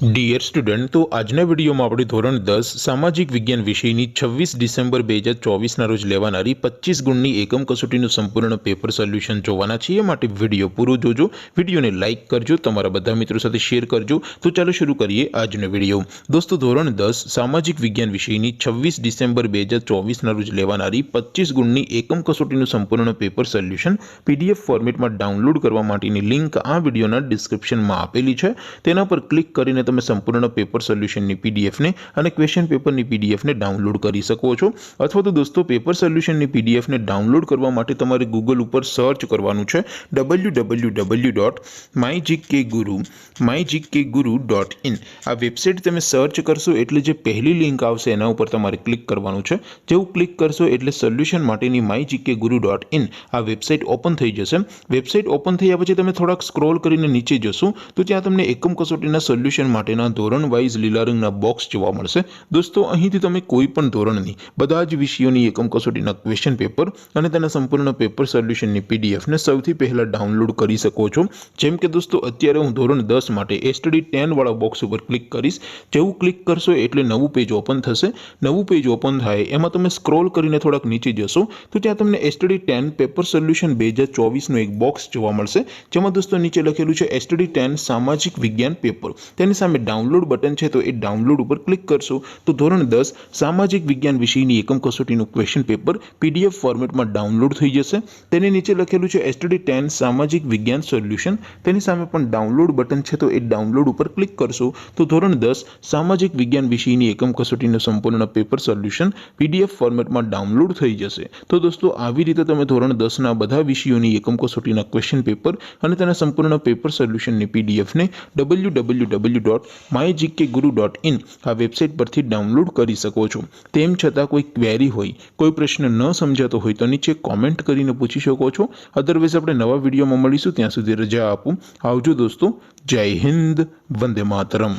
Dear student, तो આજના વિડીયોમાં આપણે ધોરણ 10 સામાજિક વિજ્ઞાન વિષયની 26 ડિસેમ્બર 2024ના રોજ લેવાનારી 25 ગુણની એકમ કસોટીનું સંપૂર્ણ પેપર સોલ્યુશન જોવાના છીએ। માટે વિડીયો પૂરો જોજો, વિડીયોને લાઇક કરજો, તમારા બધા મિત્રો સાથે શેર કરજો। તો ચાલો શરૂ કરીએ આજનો વિડીયો। દોસ્તો, ધોરણ 10 સામાજિક વિજ્ઞાન વિષયની 26 ડિસેમ્બર 2024ના રોજ લેવાનારી 25 ગુણની એકમ કસોટીનું સંપૂર્ણ પેપર સોલ્યુશન પીડીએફ ફોર્મેટમાં ડાઉનલોડ કરવા માટેની લિંક આ વિડીયોના ડિસ્ક્રિપ્શનમાં આપેલી છે। તેના પર ક્લિક કરીને તમે સંપૂર્ણ પેપર સોલ્યુશનની પીડીએફ ને અને ક્વેશ્ચન પેપરની પીડીએફ ને ડાઉનલોડ કરી શકો છો। અથવા તો દોસ્તો, પેપર સોલ્યુશનની પીડીએફ ને ડાઉનલોડ કરવા માટે તમારે ગૂગલ ઉપર સર્ચ કરવાનું છે www.mygkguru.in। આ વેબસાઇટ તમે સર્ચ કરશો એટલે જે પહેલી લિંક આવશે એના ઉપર તમારે ક્લિક કરવાનું છે। જેવું ક્લિક કરશો એટલે સોલ્યુશન માટેની mygkguru.in આ વેબસાઇટ ઓપન થઈ જશે। વેબસાઇટ ઓપન થયા પછી તમે થોડાક સ્ક્રોલ કરીને નીચે જશો તો ત્યાં તમને એકમ કસોટીના સોલ્યુશન માટેના ધોરણ વાઇઝ લીલા રંગના બોક્સ જોવા મળશે। દોસ્તો, અહીંથી તમે કોઈ પણ ધોરણની બધા જ વિષયોની એકમ કસોટીના ક્વેશ્ચન પેપર અને તેના સંપૂર્ણ પેપર સોલ્યુશનની પીડીએફ ને સૌથી પહેલા ડાઉનલોડ કરી શકો છો। જેમ કે દોસ્તો, અત્યારે હું ધોરણ 10 માટે એસટીડી 10 વાળા બોક્સ ઉપર ક્લિક કરીશ। જેવું ક્લિક કરશો એટલે નવું પેજ ઓપન થશે। નવું પેજ ઓપન થાય એમાં તમે સ્ક્રોલ કરીને થોડાક નીચે જશો તો ત્યાં તમને એસટીડી 10 પેપર સોલ્યુશન 2024નું એક બોક્સ જોવા મળશે, જેમાં દોસ્તો નીચે લખેલું છે એસટીડી 10 સામાજિક વિજ્ઞાન પેપર। તેની સામે ડાઉનલોડ બટન છે, તો એ ડાઉનલોડ ઉપર ક્લિક કરશો તો ધોરણ 10 સામાજિક વિજ્ઞાન વિષયની એકમ કસોટીનું ક્વેશ્ચન પેપર પીડીએફ ફોર્મેટમાં ડાઉનલોડ થઈ જશે। તેની નીચે લખેલું છે એસટીડી 10 સામાજિક વિજ્ઞાન સોલ્યુશન। તેની સામે પણ ડાઉનલોડ બટન છે, તો એ ડાઉનલોડ ઉપર ક્લિક કરશો તો ધોરણ 10 સામાજિક વિજ્ઞાન વિષયની એકમ કસોટીનું સંપૂર્ણ પેપર સોલ્યુશન પીડીએફ ફોર્મેટમાં ડાઉનલોડ થઈ જશે। તો દોસ્તો, આવી રીતે તમે ધોરણ 10ના બધા વિષયોની એકમ કસોટીના ક્વેશ્ચન પેપર અને તેના સંપૂર્ણ પેપર સોલ્યુશનની પીડીએફ ને www.mygkguru.in આ વેબસાઇટ પરથી ડાઉનલોડ કરી શકો છો। તેમ છતાં કોઈ ક્વેરી હોય, કોઈ પ્રશ્ન ન સમજાતો હોય તો નીચે કોમેન્ટ કરીને પૂછી શકો છો। અધરવાઇઝ આપણે નવા વિડીયોમાં મળીશું, ત્યાં સુધી રજા આપું। આવજો દોસ્તો, જય હિન્દ, વંદે માતરમ।